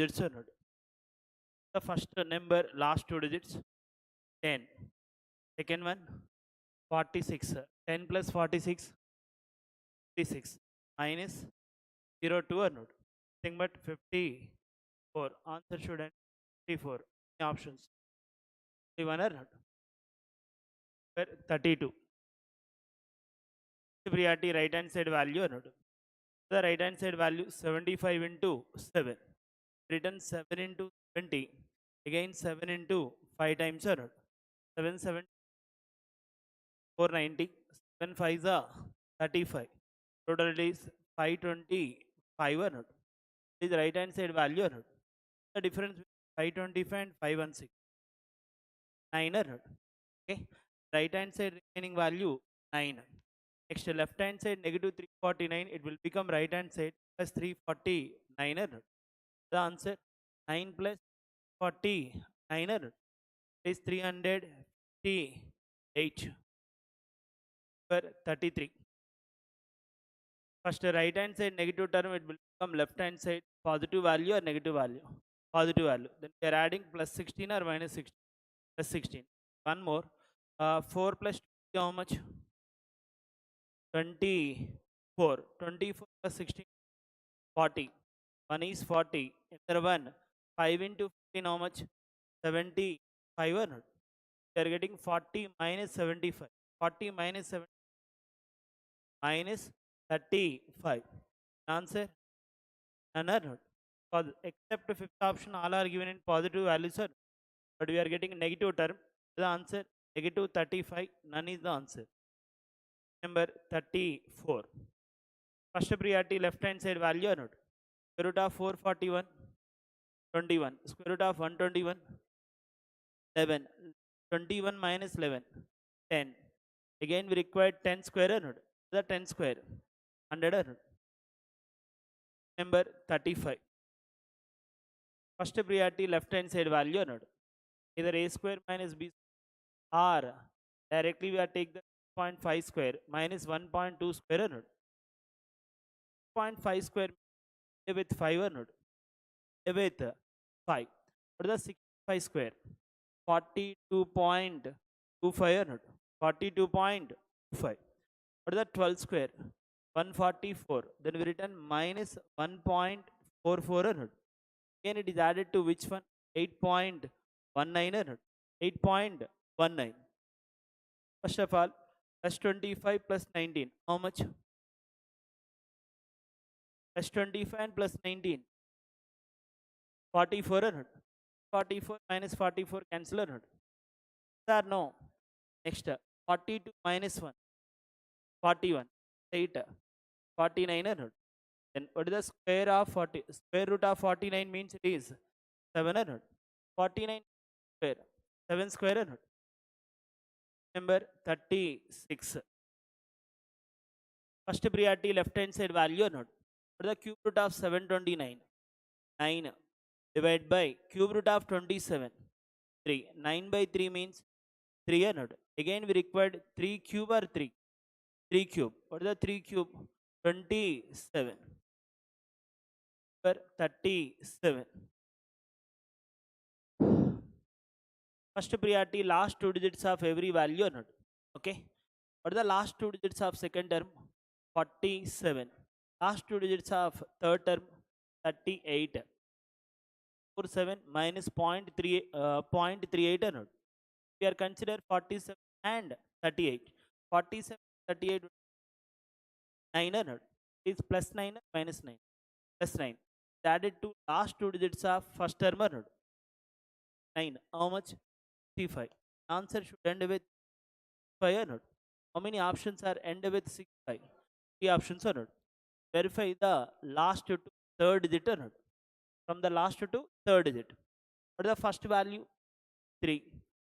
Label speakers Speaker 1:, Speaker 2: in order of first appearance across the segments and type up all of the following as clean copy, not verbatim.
Speaker 1: digits అన్నాడు. The first number last 2 digits 10. Second one 46. 10 plus 46 56 minus 02 అన్నాడు. Nothing but 54. Answer student 54. Any options? 51 అన్నాడు. 32. Priority right hand side value అన్నాడు. The right hand side value 75 into 7. Written 7 into 20. Again 7 into 5 times అన్నాడు. 7 7 490. 7 5s are 35. Total it is 525 అన్నాడు. This right hand side value అన్నాడు. The difference between 525 and 516 9 అన్నాడు. Okay, right hand side remaining value 9. Next left hand side negative 349, it will become right hand side plus 349 అన్నాడు. The answer 9 plus 49 అన్నాడు is 358 per 33. First right hand side negative term, it will become left hand side positive value or negative value? Positive value. Then we are adding plus 16 or minus 16? Plus 16. One more. 4 plus 2, how much? 24. 24 plus 16, 40. 1 is 40. Enter 1. 5 into 15, how much? 75. We are getting 40 minus 75. 40 minus 7 minus 35. Answer? None are not. Except fifth option, all are given in positive values, sir. But we are getting negative term. The answer negative 35. None is the answer. Number 34. First priority left hand side value or not? Square root of 441, 21. Square root of 121, 11. 21 minus 11, 10. Again we require 10 square or not? The 10 square, 100 or not? Number 35. First priority left hand side value or not? Either a square minus b or directly we are take the 0.5 square minus 1.2 square or not? 0.5 square with 5 or not? With 5. What is the 65 square? 42.25 or not? 42.25. What is the 12 square? 144. Then we return minus 1.44 or not? Again it is added to which one? 8.19 or not? 8.19. First of all, plus 25 plus 19. How much? Plus 25 and plus 19. 44 or not? 44 minus 44 cancel or not? Sir, no. Next, 42 minus 1. 41. 8. 49 or not? Then what is the square of 40? Square root of 49 means it is 7 or not? 49 square. 7 square or not? Number 36. First priority left hand side value or not? What is the cube root of 729? 9 divided by cube root of 27. 3. 9 by 3 means 3 or not? Again we required 3 cube or 3? 3 cube. What is the 3 cube? 27. Number 37. First priority last 2 digits of every value or not? Okay. What are the last 2 digits of second term? 47. Last 2 digits of third term? 38. 47 minus 0.38 or not? We are consider 47 and 38. 47, 38, 9 or not? It is plus 9 or minus 9? Plus 9. Added to last 2 digits of first term or not? 9. How much? 65. Answer should end with 5 or not? How many options are end with 65? 3 options or not? Verify the last to third digit or not? From the last to third digit. What is the first value? 3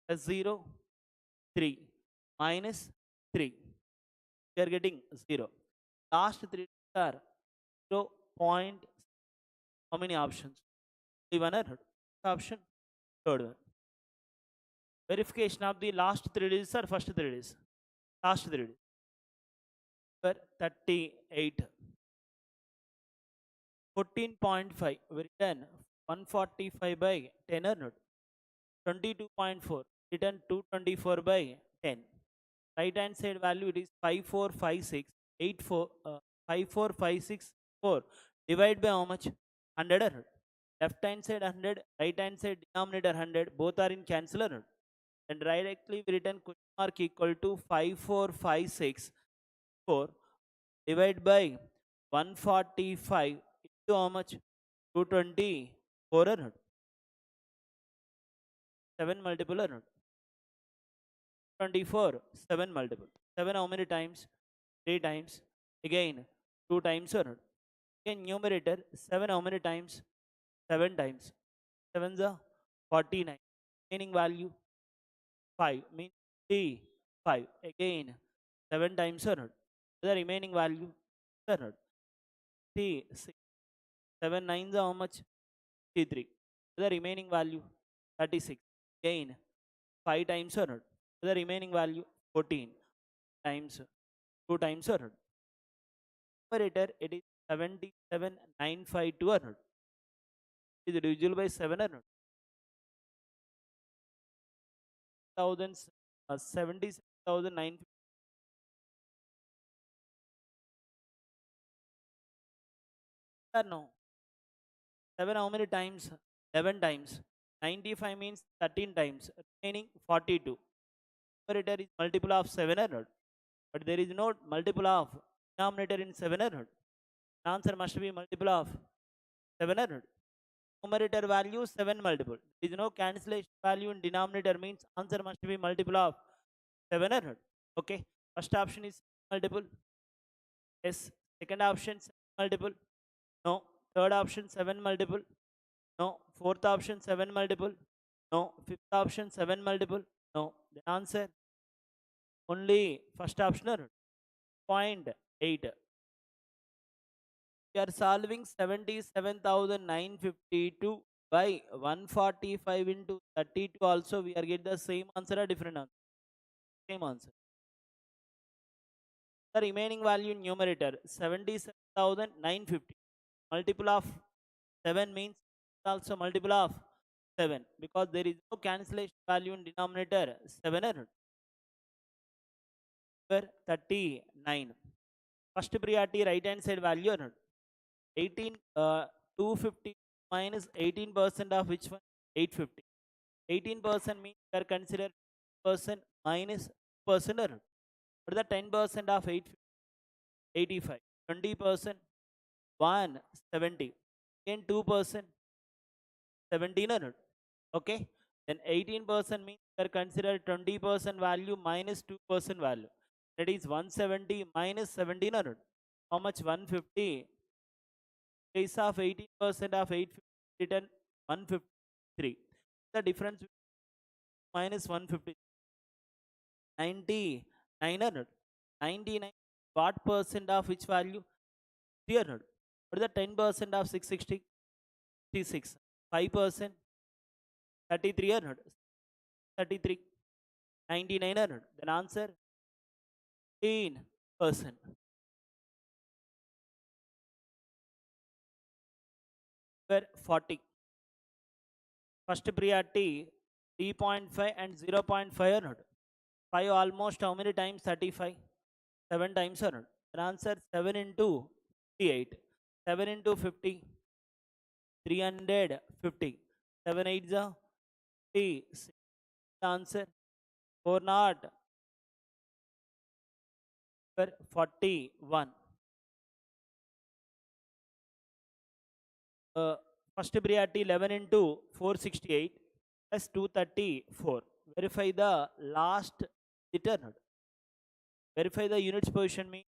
Speaker 1: plus 0, 3 minus 3. We are getting 0. Last 3 are 0. How many options? Only one or not? Option third one. Verification of the last 3 digits or first 3 digits? Last 3 digits. Number 38. 14.5. We return 145 by 10 or not? 22.4. Written 224 by 10. Right hand side value, it is 545684 54564. Divide by how much? 100 or not? Left hand side 100, right hand side denominator 100, both are in cancel or not? And directly we written question mark equal to 54564 divide by 145 into how much? 224 or not? 7 multiple or not? 24, 7 multiple. 7 how many times? 3 times. Again, 2 times or not? Again, numerator, 7 how many times? 7 times. 7 is 49. Remaining value, 5. Means 3, 5. Again, 7 times or not? The remaining value, or not? 3, 6. 7 nines are how much? 3. The remaining value, 36. Again, 5 times or not? The remaining value, 14 times, 2 times or not? Numerator, it is 77,952 or not? Is it divisible by 7 or not? 77,950 or no? 7 how many times? 11 times. 95 means 13 times. Remaining 42. Numerator is multiple of 7 or not? But there is no multiple of denominator in 7 or not? Answer must be multiple of 7 or not? Numerator value 7 multiple. There is no cancellation value in denominator means answer must be multiple of 7 or not? Okay. First option is multiple. Yes. Second option 7 multiple. No. Third option 7 multiple. No. Fourth option 7 multiple. No. Fifth option 7 multiple. No. The answer only first option or not? 0.8. We are solving 77,952 by 145 into 32 also we are get the same answer or different answer? Same answer. The remaining value in numerator 77,950. Multiple of 7 means also multiple of 7 because there is no cancellation value in denominator 7 or not? 39. First priority right hand side value or not? 18 250 minus 18% of which one? 850. 18% means we are considered percent minus percent or not? What is the 10% of 85? 20% 170. Again 2% 17 or not? Okay. Then 18% means we are considered 20% value minus 2% value. That is 170 minus 17 or not? How much? 150. Case of 18% of 850 written 153. The difference minus 150. 99 or not? 99. What percent of which value? 300. What is the 10% of 660? 36. 5%? 33 or not? 33. 99 or not? Then answer 10%. Where 40. First priority 3.5 and 0.5 or not? 5 almost how many times? 35. 7 times or not? Then answer 7 into 58. 7 into 50. 350. 7 8 is 50. Answer 4 not 41. First priority 11 into 468 plus 234. Verify the last return. Verify the units position means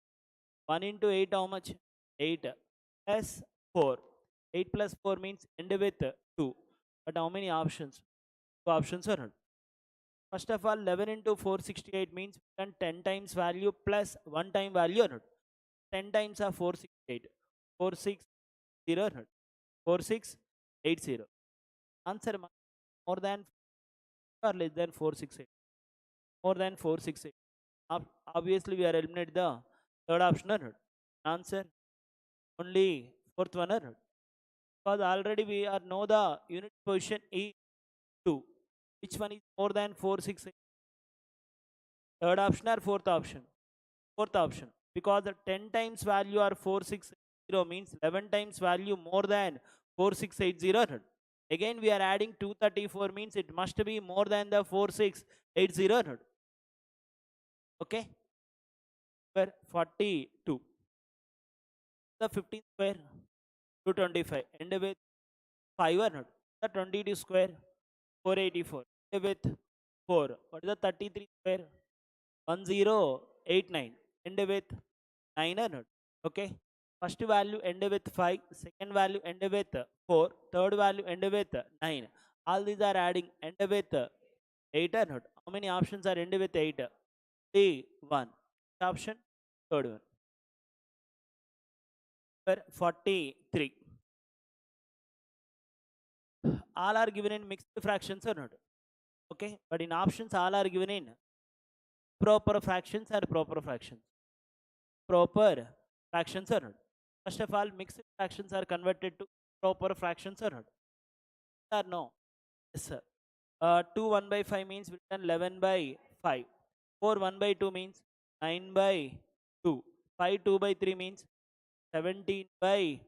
Speaker 1: 1 into 8 how much? 8 plus 4. 8 plus 4 means end with 2. But how many options? 2 options or not? First of all 11 into 468 means we can 10 times value plus 1 time value or not? 10 times of 468. 460 or not? 4680. Answer more than or less than 468? More than 468. Obviously we are eliminate the third option or not? Answer only fourth one or not? Because already we are know the unit position is 2. Which one is more than 4, 6, 8? Third option or fourth option? Fourth option. Because the 10 times value are 4680 means 11 times value more than 4680. Again we are adding 234 means it must be more than the 4680. Okay. Where 42. The 15 square 225. End with 500. The 22 square 484. End with 4. What is the 33 square? 1089. End with 900. Okay. First value end with 5. Second value end with 4. Third value end with 9. All these are adding end with 800. How many options are end with 8? D 1. Option third one. Number 43. All are given in mixed fractions or not? Okay. But in options all are given in proper fractions or proper fractions. Proper fractions or not? First of all, mixed fractions are converted to proper fractions or not? Or no? Yes, sir. 2 1 by 5 means written 11 by 5. 4 1 by 2 means 9 by 2. 5 2 by 3 means 17 by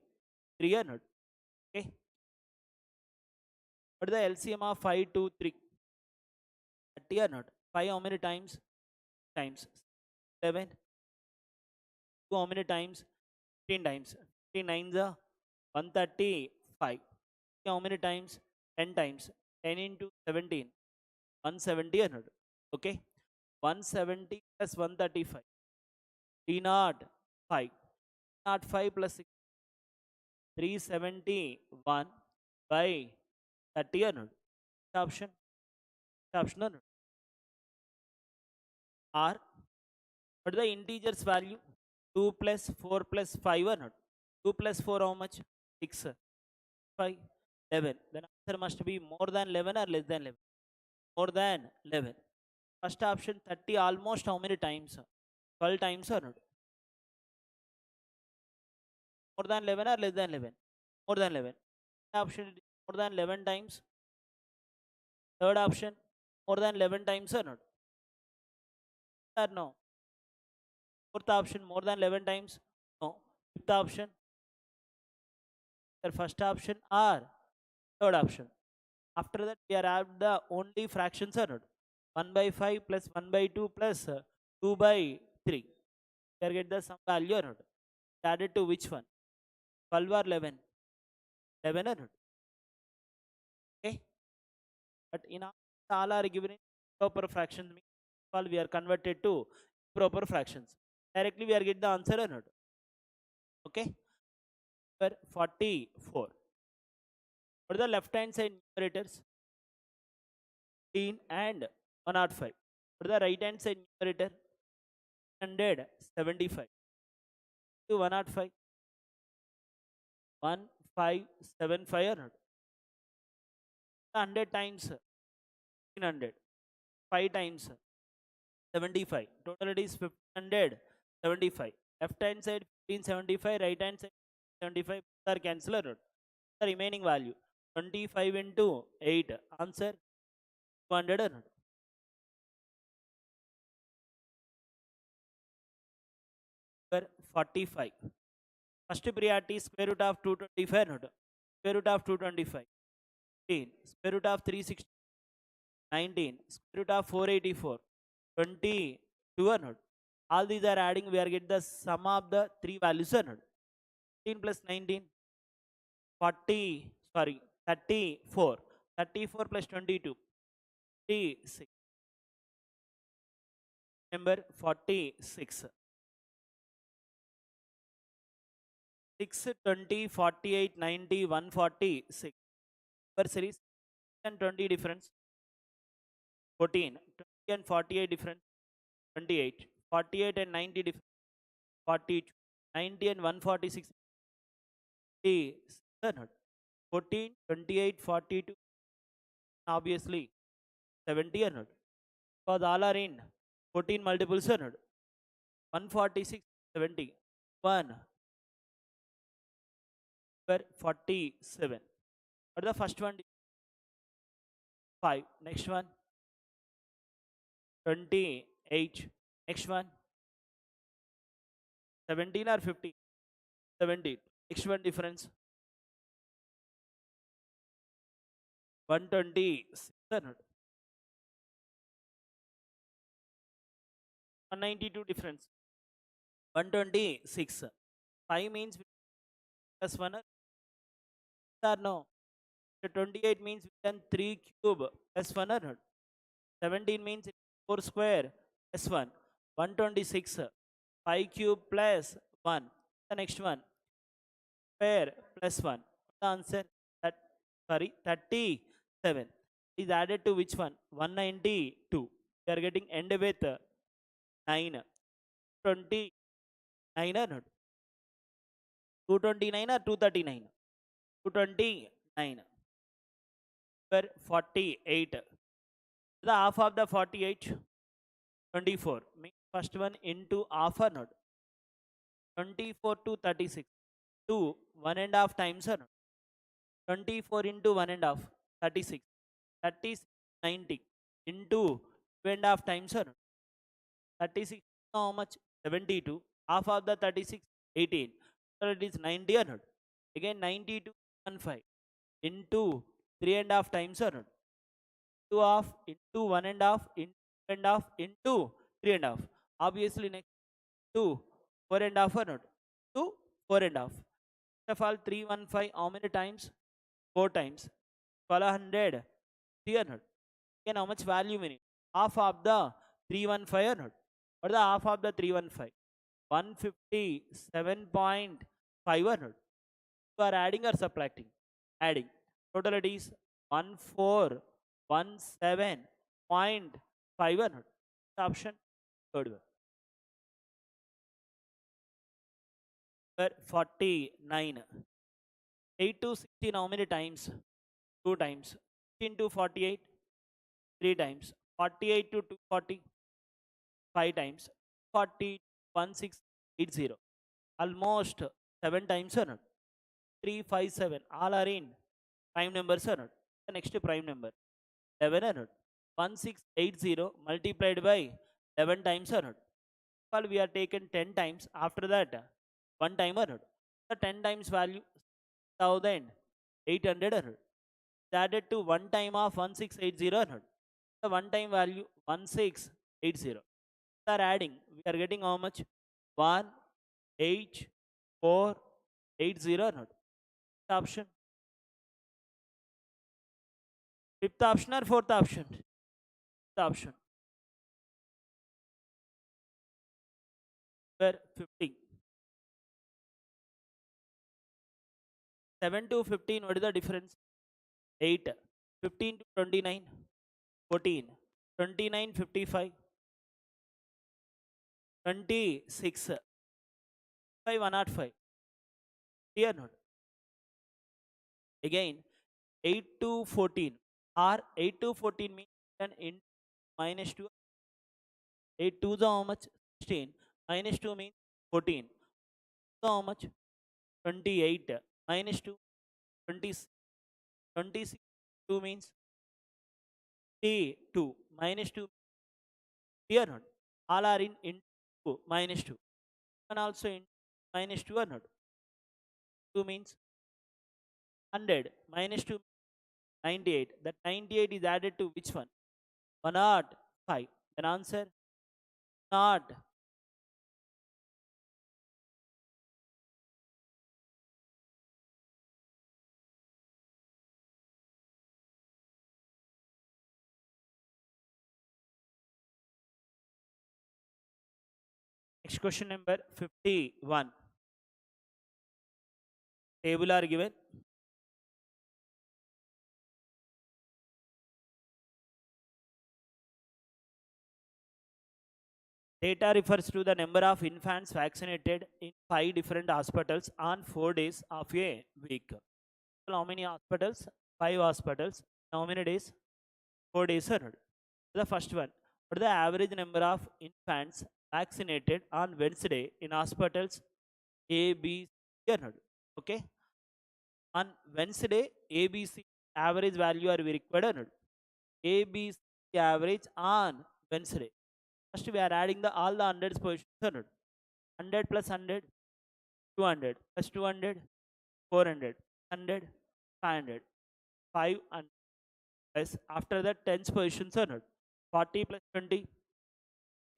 Speaker 1: 3 or not? Okay. What is the LCM of 5 2 3? 30 or not? 5 how many times? Times 11. 2 how many times? 15 times. 15 nines are 135. How many times? 10 times. 10 into 17. 170 or not? Okay. 170 plus 135. 305. 305 plus 6. 371 by 30 or not? Option. Option or not? R. What is the integers value? 2 plus 4 plus 5 or not? 2 plus 4 how much? 6. 5. 11. Then answer must be more than 11 or less than 11? More than 11. First option 30 almost how many times? 12 times or not? More than 11 or less than 11? More than 11. Option more than 11 times. Third option more than 11 times or not? Or no? Fourth option more than 11 times? No. Fifth option? The first option or third option? After that we are add the only fractions or not? 1 by 5 plus 1 by 2 plus 2 by 3. We are get the sum value or not? Added to which one? 12 or 11? 11 or not? Okay. But in all are given in proper fractions means all we are converted to proper fractions. Directly we are get the answer or not? Okay. Number 44. For the left hand side numerators 15 and 105. For the right hand side numerator 175 to 105. 1575 or not? 100 times 1500. 5 times 75. Total it is 1575. Left hand side 1575, right hand side 75 are cancelled. The remaining value 25 into 8. Answer 200 or not? Number 45. First priority square root of 225 not? Square root of 225. 15. Square root of 360. 19. Square root of 484. 22 or not? All these are adding, we are get the sum of the three values or not? 15 plus 19. 40, sorry, 34. 34 plus 22. 36. Number 46. 6, 20, 48, 90, 146. Per series and 20 difference. 14. 20 and 48 difference. 28. 48 and 90 difference. 42. 90 and 146. 14, 28, 42. Obviously 70 or not? Because all are in 14 multiples or not? 146, 70. 1 Number 47. What the first one? 5. Next one. 28. Next one. 17 or 50? 17. Next one difference. 126. 192 difference. 126. 5 means plus 1 or no? 28 means we can 3 cube plus 1 or 17 means 4 square plus 1. 126. 5 cube plus 1. The next one. Square plus 1. The answer that 37 is added to which one? 192. We are getting end with 9. 29 or not? 229 or 239? 229. Number 48. The half of the 48? 24. Means first one into half or not? 24 to 36. 2, 1.5 times or not? 24 into 1.5, 36. 36, 90. Into 2.5 times or not? 36, how much? 72. Half of the 36, 18. So it is 90 or not? Again 92, 15. Into 3.5 times or not? 2 half into 1.5 into 2.5 into 3.5. Obviously next 2, 4.5 or not? 2, 4.5. First of all 315 how many times? 4 times. 1200, 300. Again how much value we need? Half of the 315 or not? What is the half of the 315? 157.5 or not? You are adding or subtracting? Adding. Total it is 1417.5 or not? Option third one. Number 49. 8 to 16 how many times? 2 times. 16 to 48, 3 times. 48 to 240, 5 times. 40, 1680. Almost 7 times or not? 357. All are in prime numbers or not? The next prime number. 11 or not? 1680 multiplied by 11 times or not? Well, we are taken 10 times. After that, 1 time or not? The 10 times value 1800 or not? Added to 1 time of 1680 or not? The 1 time value 1680. We are adding. We are getting how much? 18480 or not? Option. Fifth option or fourth option? Fifth option. Where 50. 7 to 15, what is the difference? 8. 15 to 29, 14. 29, 55. 26. 5, 105. Here not. Again, 8 to 14. Or 8 to 14 means in minus 2. 8 to the how much? 16. Minus 2 means 14. So how much? 28. Minus 2, 26. 26. 2 means 2. Minus 2. Here not. All are in 2. Minus 2. And also in minus 2 or not. 2 means 100. Minus 2, 98. That 98 is added to which one? 105. Then answer not. Next question number 51. Table are given. Data refers to the number of infants vaccinated in 5 different hospitals on 4 days of a week. So how many hospitals? 5 hospitals. How many days? 4 days. The first one. What is the average number of infants vaccinated on Wednesday in hospitals A, B, C, or not? Okay. On Wednesday, ABC average value are we required or not? ABC average on Wednesday. First we are adding the all the hundreds positions or not? 100 plus 100, 200 plus 200, 400, 100, 500, 500 plus after that tens positions or not? 40 plus 20,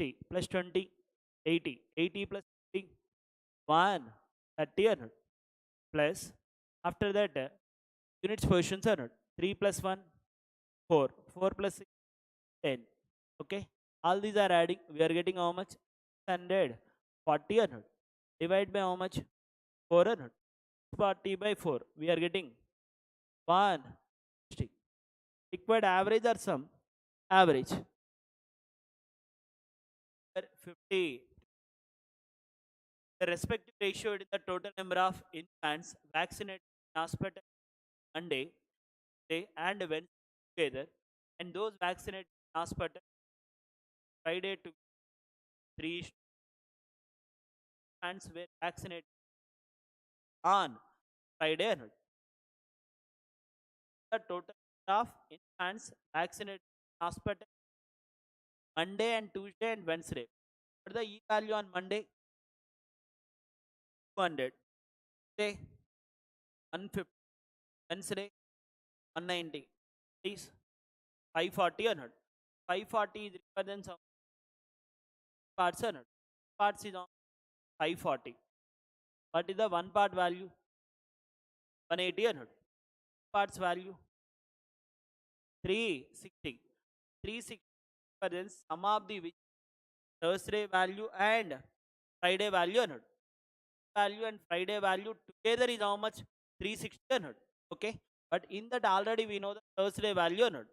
Speaker 1: 60 plus 20, 80, 80 plus 50, 1, 30 or not? Plus after that units positions or not? 3 plus 1, 4, 4 plus 6, 10. Okay, all these are adding, we are getting how much? 140 or not? Divide by how much? 4 or not? 40 by 4, we are getting 160. Required average or sum? Average. 50. The respective ratio is the total number of infants vaccinated in hospital Monday, day and Wednesday together, and those vaccinated in hospital Friday to 3 infants were vaccinated on Friday or not? The total number of infants vaccinated in hospital Monday and Tuesday and Wednesday. What is the E value on Monday? 200. Tuesday 150. Wednesday 190. Please 540 or not? 540 is greater than some parts or not? Parts is on 540. What is the one part value? 180 or not? Parts value 360. 360 represents sum of the which Thursday value and Friday value or not? Value and Friday value together is how much? 360 or not? Okay. But in that already we know the Thursday value or not?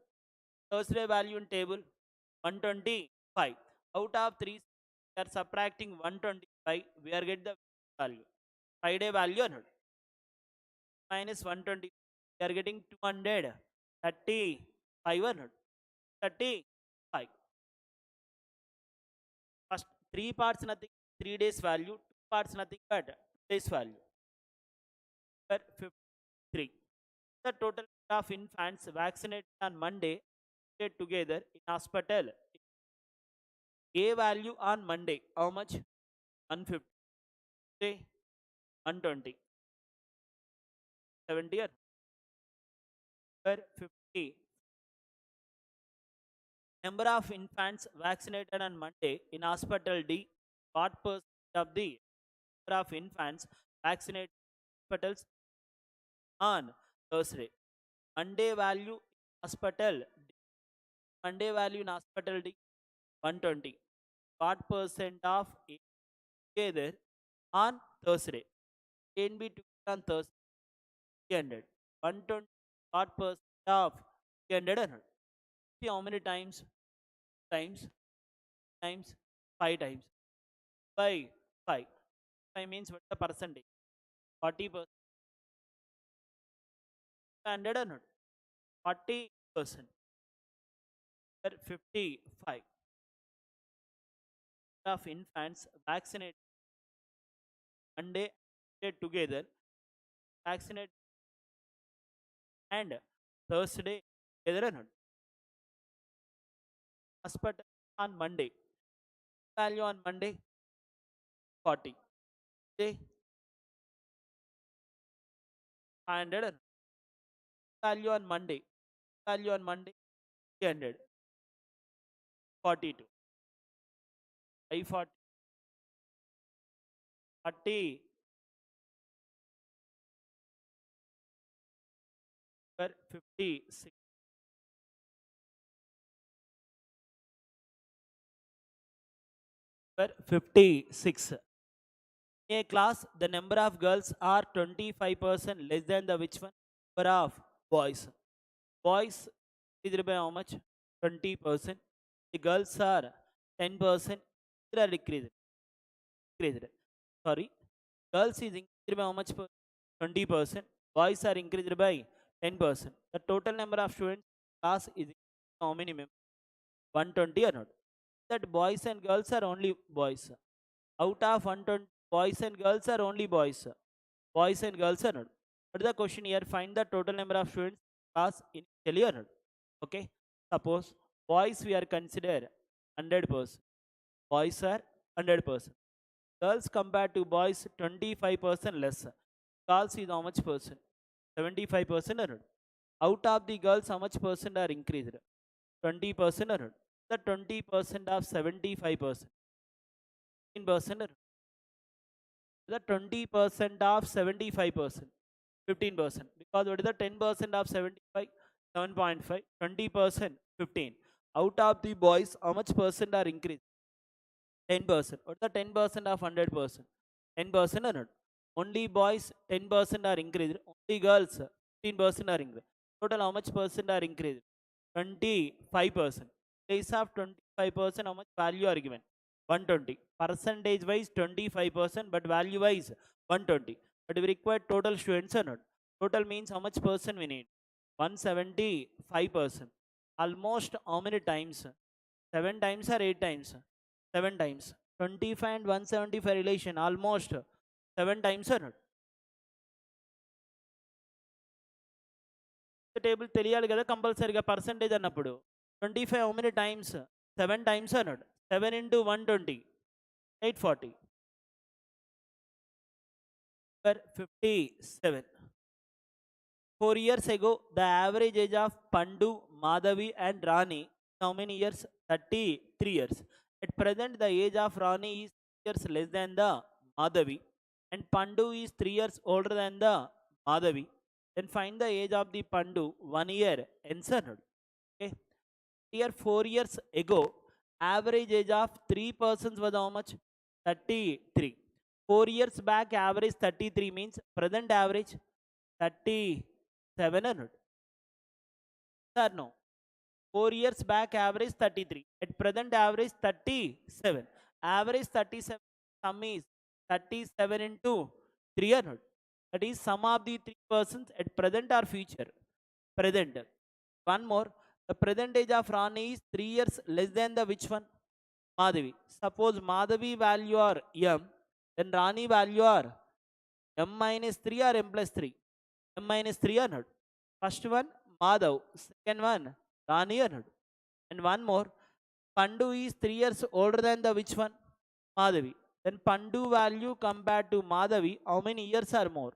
Speaker 1: Thursday value in table 125. Out of 3, we are subtracting 125. We are get the value. Friday value or not? Minus 120. We are getting 235 or not? 35. First 3 parts nothing. 3 days value. 2 parts nothing but 2 days value. Per 53. The total number of infants vaccinated on Monday together in hospital. A value on Monday, how much? 150. Tuesday, 120. 70 or per 50. Number of infants vaccinated on Monday in hospital D. What percent of the number of infants vaccinated in hospitals on Thursday? Monday value in hospital D. Monday value in hospital D 120. What percent of A together on Thursday? A and B together on Thursday 300. 120. What percent of 300 or not? See how many times? Times 5 times by 5. 5 means what the percentage? 40%. 100 or not? 40%. 55 of infants vaccinated Monday together, vaccinated and Thursday together or not? Hospital on Monday. Value on Monday 40. Day 500 or not? Value on Monday. Value on Monday 300. 42. 540. 40 per 56. Per 56. In a class, the number of girls are 25% less than the which one? Number of boys. Boys increased by how much? 20%. The girls are 10%. They are decreased. Decreased. Sorry. Girls is increased by how much? 20%. Boys are increased by 10%. The total number of students in class is how many members? 120 or not? That boys and girls are only boys. Out of 120 boys and girls are only boys. Boys and girls are not. What is the question here? Find the total number of students class initially or not. Okay. Suppose boys we are consider 100%. Boys are 100%. Girls compared to boys 25% less. Girls is how much percent? 75% or not. Out of the girls, how much percent are increased? 20% or not. The 20% of 75%. 15% or not. The 20% of 75%. 15%. Because what is the 10% of 75? 7.5. 20%. 15. Out of the boys, how much percent are increased? 10%. What is the 10% of 100%? 10% or not? Only boys 10% are increased. Only girls 15% are increased. Total how much percent are increased? 25%. Place of 25%, how much value are given? 120. Percentage wise 25%, but value wise 120. But we require total students or not? Total means how much person we need? 175%. Almost how many times? 7 times or 8 times? 7 times. 25 and 175 relation almost 7 times or not? Table తెలియాలి కదా కంపల్సరీగా percentage అన్నప్పుడు 25 how many times? 7 times అన్నాడు. 7 into 120 840. 57. 4 years ago the average age of Pandu, Madhavi and Rani how many years? 33 years. At present the age of Rani is 3 years less than the Madhavi and Pandu is 3 years older than the Madhavi. Then find the age of the Pandu 1 year answer. Okay. Here 4 years ago average age of 3 persons was how much? 33. 4 years back average 33 means present average 37 or sir no. 4 years back average 33. At present average 37. Average 37. Sum is 37 into 3 or not. That is sum of the 3 persons at present or future. Present. One more. The present age of Rani is 3 years less than the which one? Madhavi. Suppose Madhavi value are M. Then Rani value are M minus 3 or M plus 3. M minus 3 or not. First one Madhav. Second one Rani or not. And one more. Pandu is 3 years older than the which one? Madhavi. Then Pandu value compared to Madhavi, how many years are more?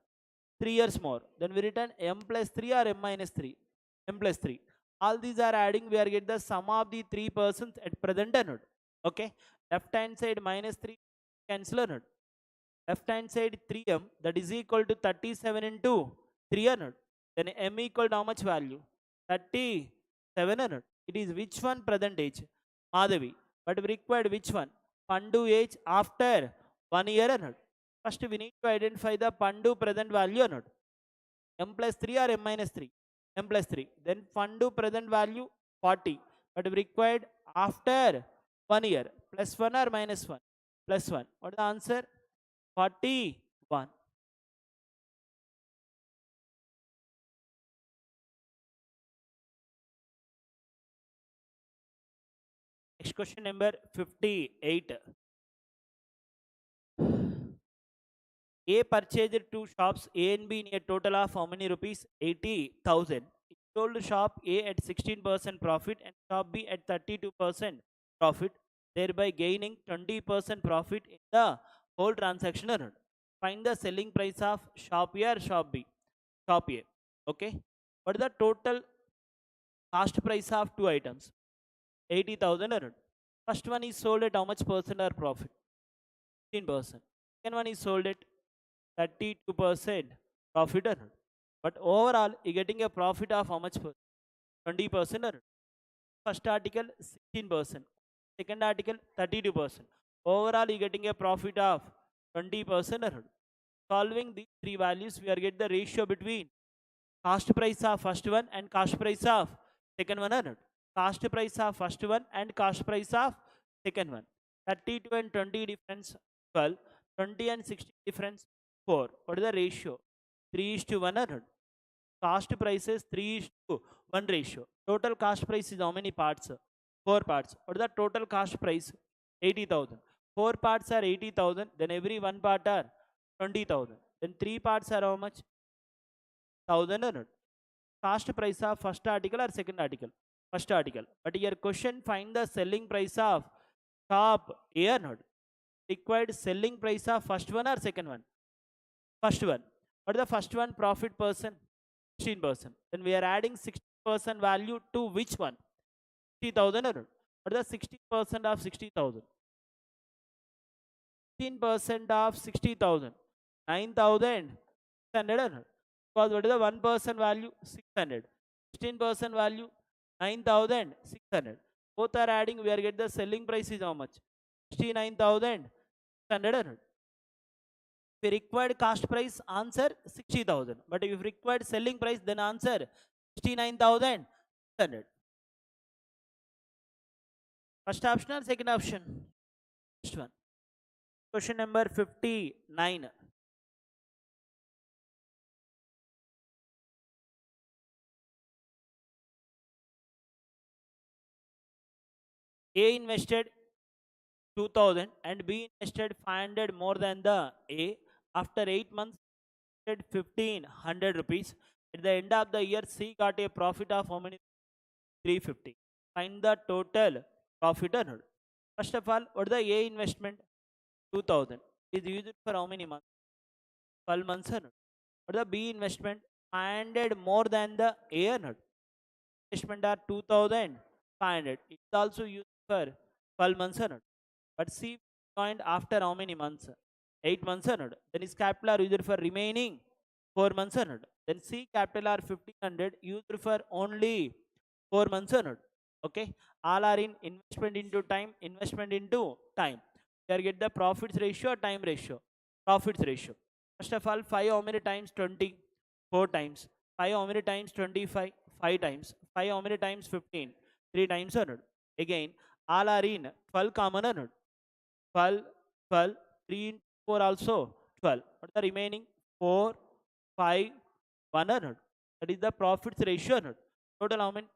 Speaker 1: 3 years more. Then we return M plus 3 or M minus 3? M plus 3. All these are adding, we are get the sum of the 3 persons at present or not. Okay. Left hand side minus 3 cancel or not. Left hand side 3M that is equal to 37 into 3 or not. Then M equal to how much value? 37 or not. It is which one present age? Madhavi. But we required which one? Pandu age after 1 year or not. First we need to identify the Pandu present value or not. M plus 3 or M minus 3? M plus 3. Then Pandu present value 40. But we required after 1 year. Plus 1 or minus 1? Plus 1. What is the answer? 41. Next question number 58. A purchased 2 shops A and B in a total of how many rupees? 80,000. He sold shop A at 16% profit and shop B at 32% profit, thereby gaining 20% profit in the whole transaction. Find the selling price of shop A or shop B? Shop A. Okay. What is the total cost price of 2 items? 80,000. First one is sold at how much percent or profit? 15%. Second one is sold at 32% profit or not. But overall, you're getting a profit of how much? 20% or not. First article 16%. Second article 32%. Overall, you're getting a profit of 20% or not. Solving these three values, we are get the ratio between cost price of first one and cost price of second one or not. Cost price of first one and cost price of second one. 32 and 20 difference 12. 20 and 60 difference 4. What is the ratio? 3:1 or not? Cost prices 3:1 ratio. Total cost price is how many parts? 4 parts. What is the total cost price? 80,000. 4 parts are 80,000. Then every one part are 20,000. Then 3 parts are how much? 1000 అన్నాడు. Cost price of first article or second article? First article. But here question find the selling price of top A అన్నాడు. Required selling price of first one or second one? First one. What is the first one? Profit percent 16%. Then we are adding 60% value to which one? 60,000. What is the 60% of 60,000? 16% of 60,000. 9,600. Because what is the 1% value? 600. 16% value? 9,600. Both are adding. We are get the selling price is how much? 69,600. If required cost price, answer 60,000. But if required selling price, then answer 69,600. First option or second option? First one. Question number 59. A invested 2,000 and B invested 500 more than the A. After 8 months, 1,500 rupees. At the end of the year, C got a profit of how many? 350. Find the total profit earned. First of all, what is the A investment? 2,000. Is used for how many months? 12 months earned. What is the B investment? 500 more than the A earned. Investment are 2,500. It is also used for 12 months earned. But C joined after how many months? 8 months earned. Then is capital are used for remaining 4 months earned. Then C capital are 1,500 used for only 4 months earned. Okay, all are in investment into time, investment into time. Here get the profits ratio or time ratio? Profits ratio. First of all, 5 how many times? 20, 4 times. 5 how many times? 25, 5 times. 5 how many times? 15, 3 times earned. Again, all are in 12 common earned. 12, 12, 3 into 4 also 12. What the remaining? 4, 5, 1 earned. That is the profits ratio earned. Total how many?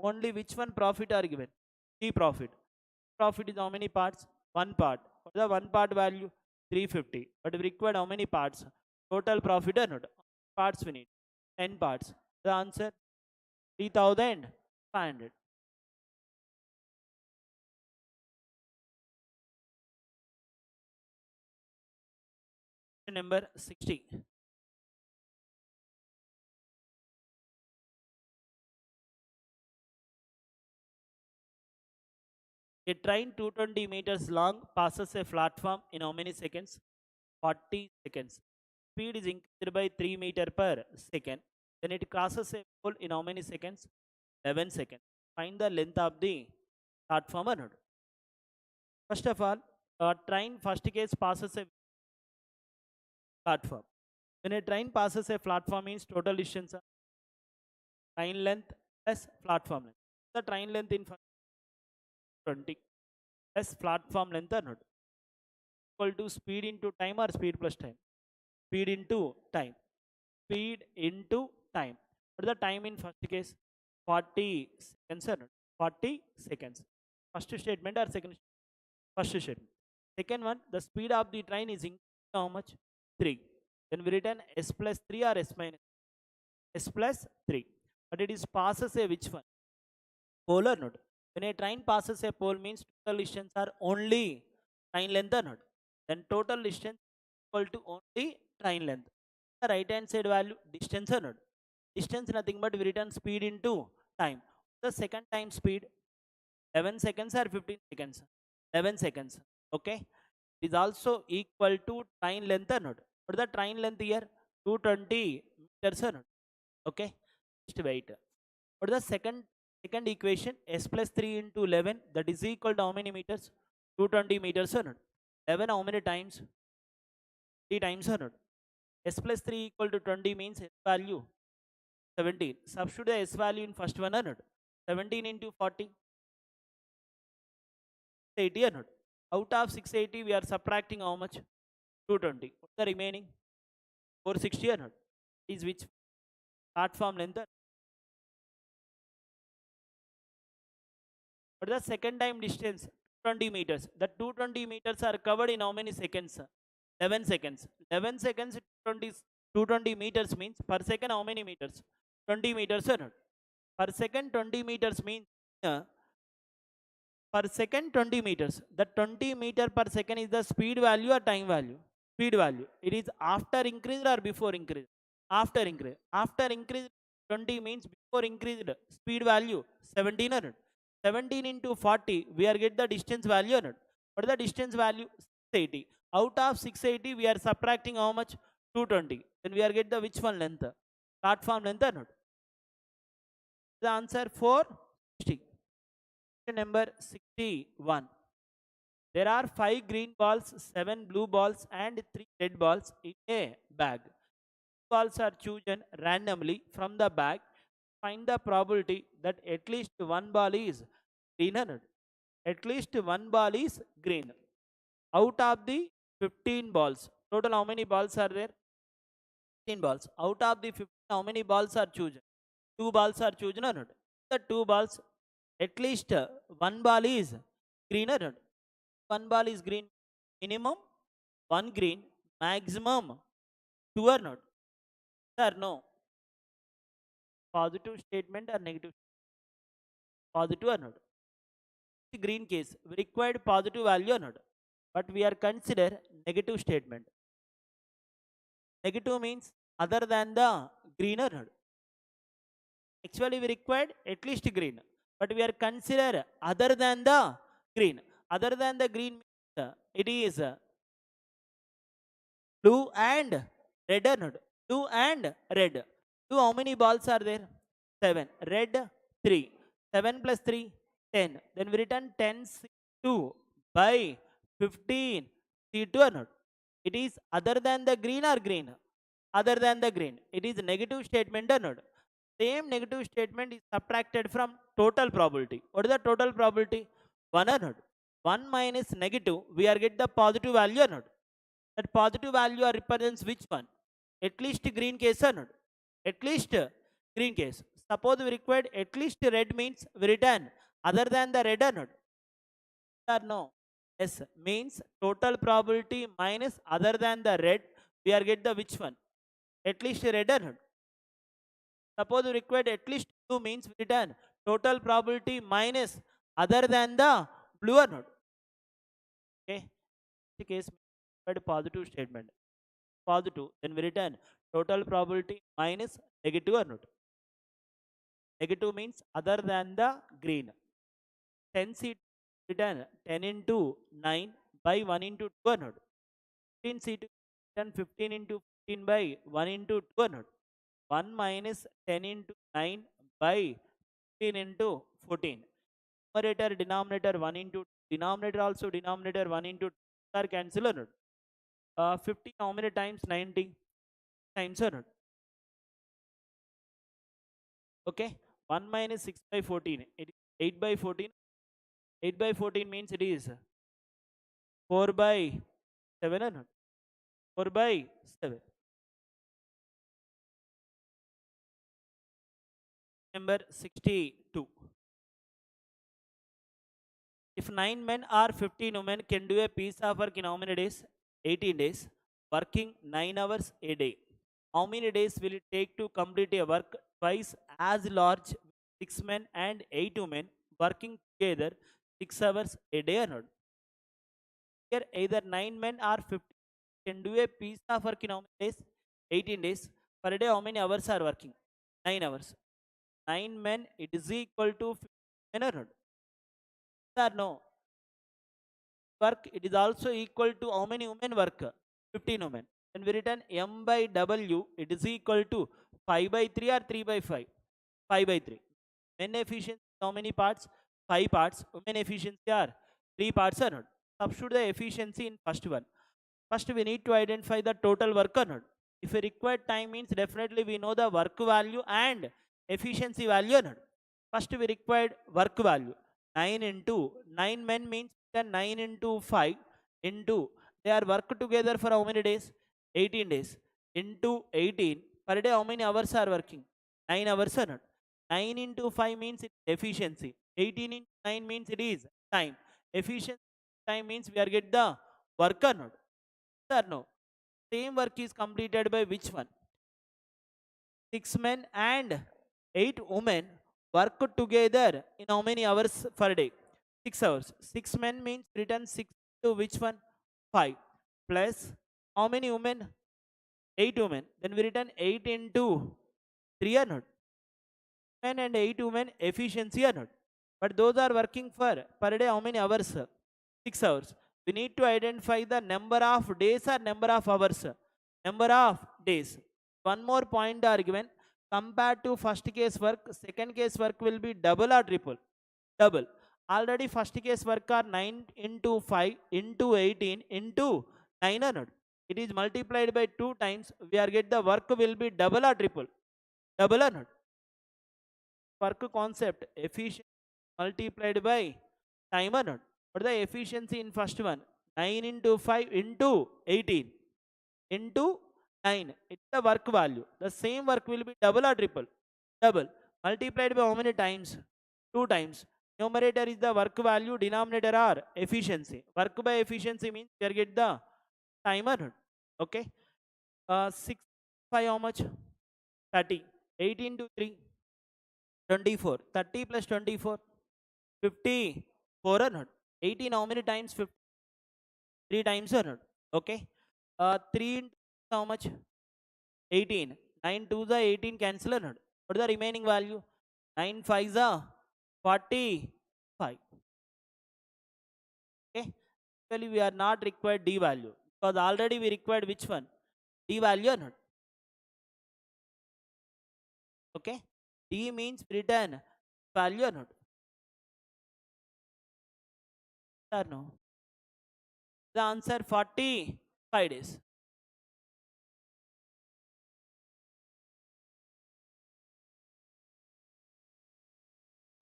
Speaker 1: Only which one profit are given? C profit. Profit is how many parts? One part. What is the one part value? 350. But we required how many parts? Total profit earned. Parts we need? 10 parts. The answer? 3,500. Number 60. A train 220 meters long passes a platform in how many seconds? 40 seconds. Speed is increased by 3 meter per second. Then it crosses a pole in how many seconds? 11 seconds. Find the length of the platform or not. First of all, a train first case passes a platform. When a train passes a platform means total distance of train length plus platform length. The train length in 20 plus platform length or not. Equal to speed into time or speed plus time? Speed into time. Speed into time. What is the time in first case? 40 seconds or not? 40 seconds. First statement or second? First statement. Second one, the speed of the train is increasing how much? 3. Then we written s plus 3 or s minus? S plus 3. But it is passes a which one? Polar node. When a train passes a pole means total distance are only train length or not? Then total distance equal to only train length. The right hand side value distance or not? Distance nothing but we return speed into time. The second time speed 11 seconds or 15 seconds? 11 seconds. Okay. It is also equal to train length or not? What is the train length here? 220 meters or not? Okay. Just wait. What is the second equation? S plus 3 into 11, that is equal to how many meters? 220 meters or not? 11 how many times? 3 times or not? S plus 3 equal to 20 means S value 17. Substitute the S value in first one or not? 17 into 40, 80 or not? Out of 680 we are subtracting how much? 220. What's the remaining? 460 or not? Is which platform length? What is the second time distance? 20 meters. The 220 meters are covered in how many seconds? 11 seconds. 11 seconds, 20 220 meters means per second how many meters? 20 meters or not? Per second 20 meters means uh, per second 20 meters. The 20 meter per second is the speed value or time value? Speed value. It is after increase or before increase? After increase. After increase 20 means before increased speed value 1700. 17 into 40 we are get the distance value or not? What is the distance value? 680. Out of 680 we are subtracting how much? 220. Then we are get the which one length? Platform length or not? The answer 460. Number 61. There are 5 green balls, 7 blue balls, and 3 red balls in a bag. Balls are chosen randomly from the bag. Find the probability that at least one ball is green. At least one ball is green. Out of the 15 balls, total how many balls are there? 15 balls. Out of the 15, how many balls are chosen? 2 balls are chosen or not? The 2 balls, at least one ball is green or not? One ball is green. Minimum one green, maximum two or not? Sir, no. Positive statement or negative? Positive or not? Green case, we required positive value or not? But we are consider negative statement. Negative means other than the green or not? Actually, we required at least green, but we are consider other than the green. Other than the green means it is blue and red or not? Blue and red. Blue, how many balls are there? 7. Red, 3. 7 plus 3, 10. Then we return 10 C2 by 15 C2 or not? It is other than the green or green? Other than the green. It is negative statement or not? Same negative statement is subtracted from total probability. What is the total probability? 1 or not? 1 minus negative, we are get the positive value or not? That positive value represents which one? At least green case or not? At least green case. Suppose we required at least red means we return other than the red or not? Or no? Yes, means total probability minus other than the red, we are get the which one? At least red or not? Suppose we required at least blue means we return total probability minus other than the blue or not? Okay. The case positive statement. Positive, then we return total probability minus negative or not? Negative means other than the green. 10 seat return 10 into 9 by 1 into 2 or not? 15 seat return 15 into 15 by 1 into 2 or not? 1 minus 10 into 9 by 15 into 14. Numerator, denominator 1 into denominator also denominator 1 into 2 are cancel or not? 15 how many times? 90 times or not? Okay. 1 minus 6 by 14. It is 8 by 14. 8 by 14 means it is 4 by 7 or not? 4 by 7. Number 62. If 9 men or 15 women can do a piece of work in how many days? 18 days. Working 9 hours a day. How many days will it take to complete a work twice as large 6 men and 8 women working together 6 hours a day or not? Here either 9 men or 15 can do a piece of work in how many days? 18 days. Per day how many hours are working? 9 hours. 9 men it is equal to 15 men or not? Sir, no. Work it is also equal to how many women work? 15 women. When we return m by w, it is equal to 5 by 3 or 3 by 5? 5 by 3. Men efficiency how many parts? 5 parts. Women efficiency are 3 parts or not? Substitute the efficiency in first one. First we need to identify the total work or not? If a required time means definitely we know the work value and efficiency value or not? First we required work value. 9 into 9 men means 9 into 5 into they are work together for how many days? 18 days. Into 18 per day how many hours are working? 9 hours or not? 9 into 5 means it efficiency. 18 into 9 means it is time. Efficiency time means we are get the work or not? Sir, no. Same work is completed by which one? 6 men and 8 women work together in how many hours per day? 6 hours. 6 men means written 6 to which one? 5 plus how many women? 8 women. Then we written 8 into 3 or not? Men and 8 women efficiency or not? But those are working for per day how many hours? 6 hours. We need to identify the number of days or number of hours. Number of days. One more point are given. Compared to first case work, second case work will be double or triple? Double. Already first case work are 9 into 5 into 18 into 900. It is multiplied by 2 times. We are get the work will be double or triple? Double or not? Work concept efficiency multiplied by time or not? What is the efficiency in first one? 9 into 5 into 18 into 9. It's the work value. The same work will be double or triple? Double. Multiplied by how many times? 2 times. Numerator is the work value, denominator are efficiency. Work by efficiency means we are get the time or not? Okay. 6, 5 how much? 30. 18 to 3. 24. 30 plus 24. 54 or not? 18 how many times? 3 times or not? Okay. 3 into how much? 18. 9 to the 18 cancel or not? What is the remaining value? 9 5 the 45. Okay. Actually we are not required D value because already we required which one? D value or not? Okay. D means return value or not? Or no? The answer 45 days.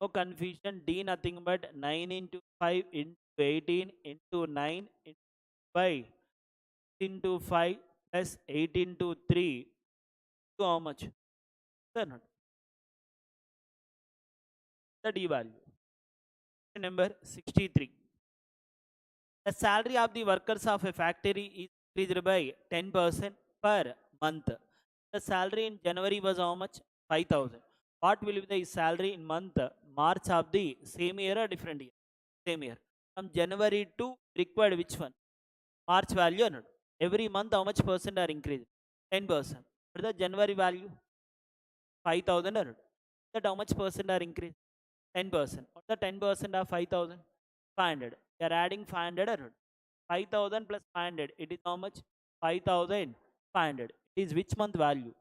Speaker 1: No confusion. D nothing but 9 into 5 into 18 into 9 into 5 into 5 plus 8 into 3 to how much? Sir, not the D value. Number 63. The salary of the workers of a factory is increased by 10% per month. The salary in January was how much? 5,000. What will be the salary in month March of the same year or different year? Same year. From January to required which one? March value or not? Every month how much percent are increased? 10%. What is the January value? 5,000 or not? That how much percent are increased? 10%. What is the 10% of 5,000? 500. You are adding 500 or not? 5,000 plus 500. It is how much? 5,500. It is which month value?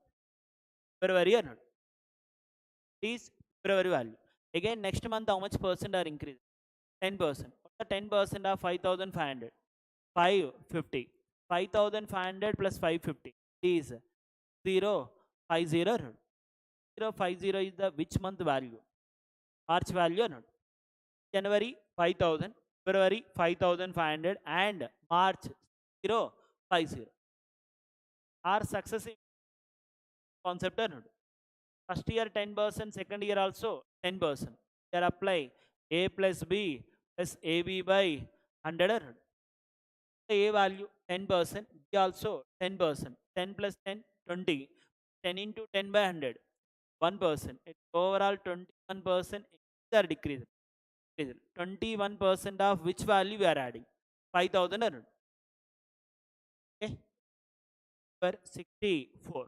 Speaker 1: February or not? It is February value. Again, next month how much percent are increased? 10%. What is the 10% of 5,500? 550. 5,500 plus 550 is 050. 050 is the which month value? March value or not? January 5,000, February 5,500 and March 050 are successive concept or not? First year 10%, second year also 10%. Here apply A plus B plus AB by 100 or not? A value 10%, B also 10%. 10 plus 10, 20. 10 into 10 by 100, 1%. It's overall 21% are decreased. 21% of which value we are adding? 5,000 or not? Okay. Number 64.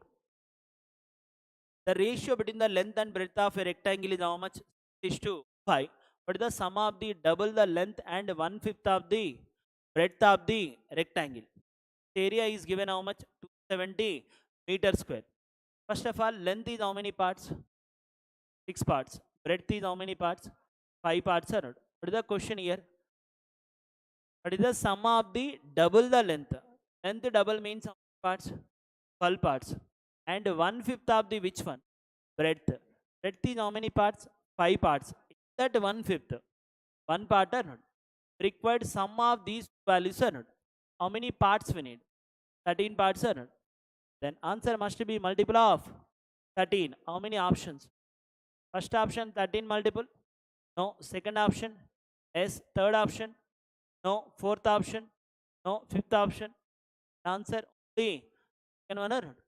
Speaker 1: The ratio between the length and breadth of a rectangle is how much? 6 to 5. What is the sum of the double the length and 1/5 of the breadth of the rectangle? The area is given how much? 270 meters square. First of all, length is how many parts? 6 parts. Breadth is how many parts? 5 parts or not? What is the question here? What is the sum of the double the length? Length double means how many parts? 12 parts. And 1/5 of the which one? Breadth. Breadth is how many parts? 5 parts. That 1/5. 1 part or not? Required sum of these values or not? How many parts we need? 13 parts or not? Then answer must be multiple of 13. How many options? First option 13 multiple? No. Second option? Yes. Third option? No. Fourth option? No. Fifth option? Answer only second one or not?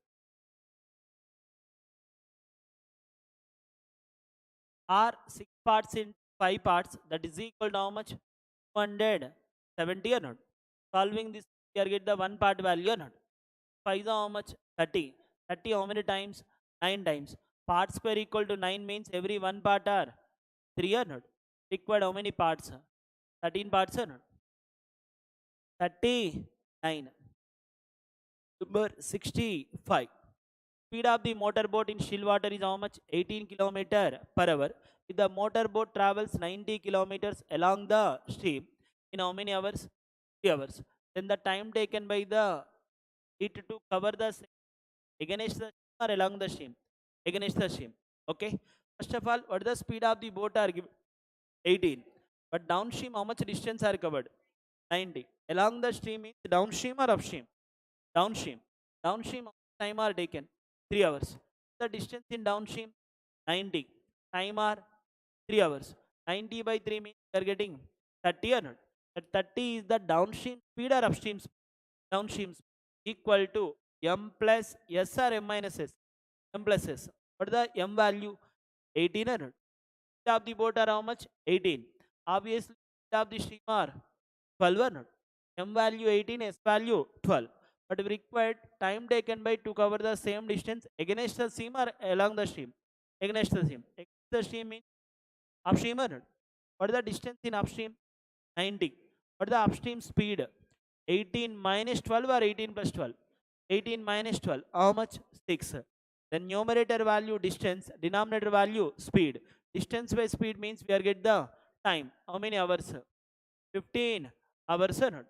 Speaker 1: Or 6 parts in 5 parts, that is equal to how much? 270 or not? Solving this, we are get the one part value or not? 5 is how much? 30. 30 how many times? 9 times. Part square equal to 9 means every one part are 3 or not? Required how many parts? 13 parts or not? 39. Number 65. Speed of the motorboat in still water is how much? 18 kilometer per hour. If the motorboat travels 90 kilometers along the stream in how many hours? 3 hours. Then the time taken by the it to cover the against the stream or along the stream? Against the stream. Okay. First of all, what is the speed of the boat are given? 18. But downstream, how much distance are covered? 90. Along the stream means downstream or upstream? Downstream. Downstream, how much time are taken? 3 hours. The distance in downstream 90. Time are 3 hours. 90 by 3 means you are getting 30 or not? That 30 is the downstream speed or upstream speed? Downstream speed equal to m plus s or m minus s? M plus s. What is the m value? 18 or not? Speed of the boat are how much? 18. Obviously, speed of the stream are 12 or not? M value 18, S value 12. But we required time taken by to cover the same distance against the stream or along the stream? Against the stream. Against the stream means upstream or not? What is the distance in upstream? 90. What is the upstream speed? 18 minus 12 or 18 plus 12? 18 minus 12. How much? 6. The numerator value distance, denominator value speed. Distance by speed means we are get the time. How many hours? 15 hours or not?